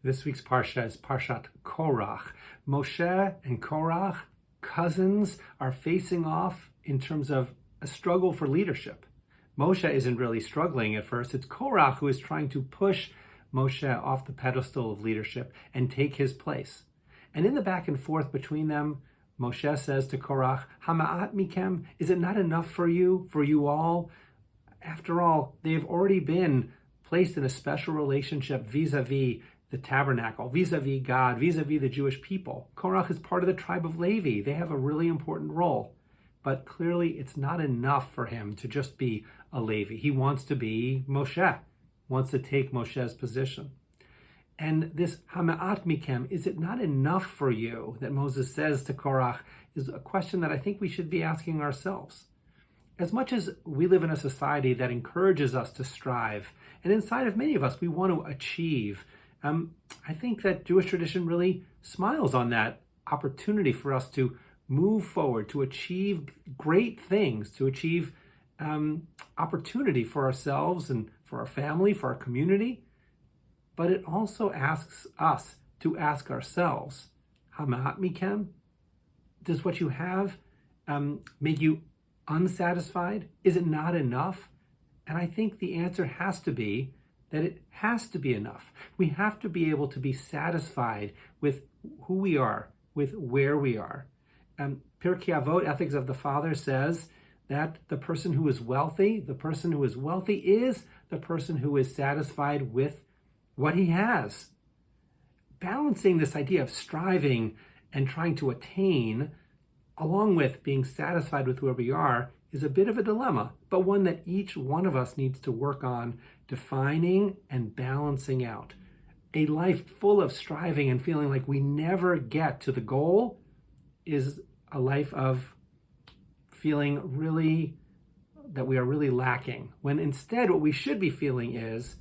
This week's Parsha is Parashat Korah. Moshe and Korah, cousins, are facing off in terms of a struggle for leadership. Moshe isn't really struggling at first. It's Korah who is trying to push Moshe off the pedestal of leadership and take his place. And in the back and forth between them, Moshe says to Korah, "Hama'at mikem, is it not enough for you all? After all, they've already been placed in a special relationship vis-a-vis the tabernacle, vis-a-vis God, vis-a-vis the Jewish people. Korah is part of the tribe of Levi. They have a really important role. But clearly it's not enough for him to just be a Levi. He wants to be Moshe, wants to take Moshe's position. And this Hama'at mikem, is it not enough for you, that Moses says to Korah, is a question that I think we should be asking ourselves. As much as we live in a society that encourages us to strive, and inside of many of us we want to achieve, I think that Jewish tradition really smiles on that opportunity for us to move forward, to achieve great things, to achieve opportunity for ourselves and for our family, for our community. But it also asks us to ask ourselves, Hama'at mikem, does what you have make you unsatisfied? Is it not enough? And I think the answer has to be that it has to be enough. We have to be able to be satisfied with who we are, with where we are. Pirkei Avot, Ethics of the Father, says that the person who is wealthy is the person who is satisfied with what he has. Balancing this idea of striving and trying to attain, along with being satisfied with where we are, is a bit of a dilemma, but one that each one of us needs to work on defining and balancing out. A life full of striving and feeling like we never get to the goal is a life of feeling really that we are really lacking, when instead what we should be feeling is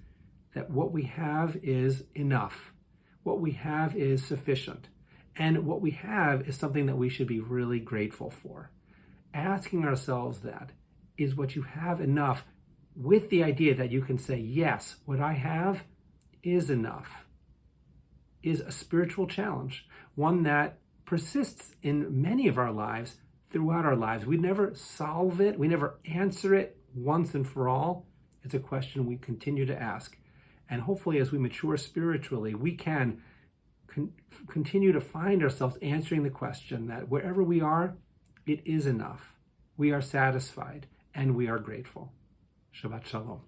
that what we have is enough. What we have is sufficient. And what we have is something that we should be really grateful for. Asking ourselves that, is what you have enough, with the idea that you can say, yes, what I have is enough, is a spiritual challenge, one that persists in many of our lives, throughout our lives. We never solve it, we never answer it once and for all. It's a question we continue to ask. And hopefully as we mature spiritually, we can continue to find ourselves answering the question that wherever we are, it is enough. We are satisfied and we are grateful. Shabbat Shalom.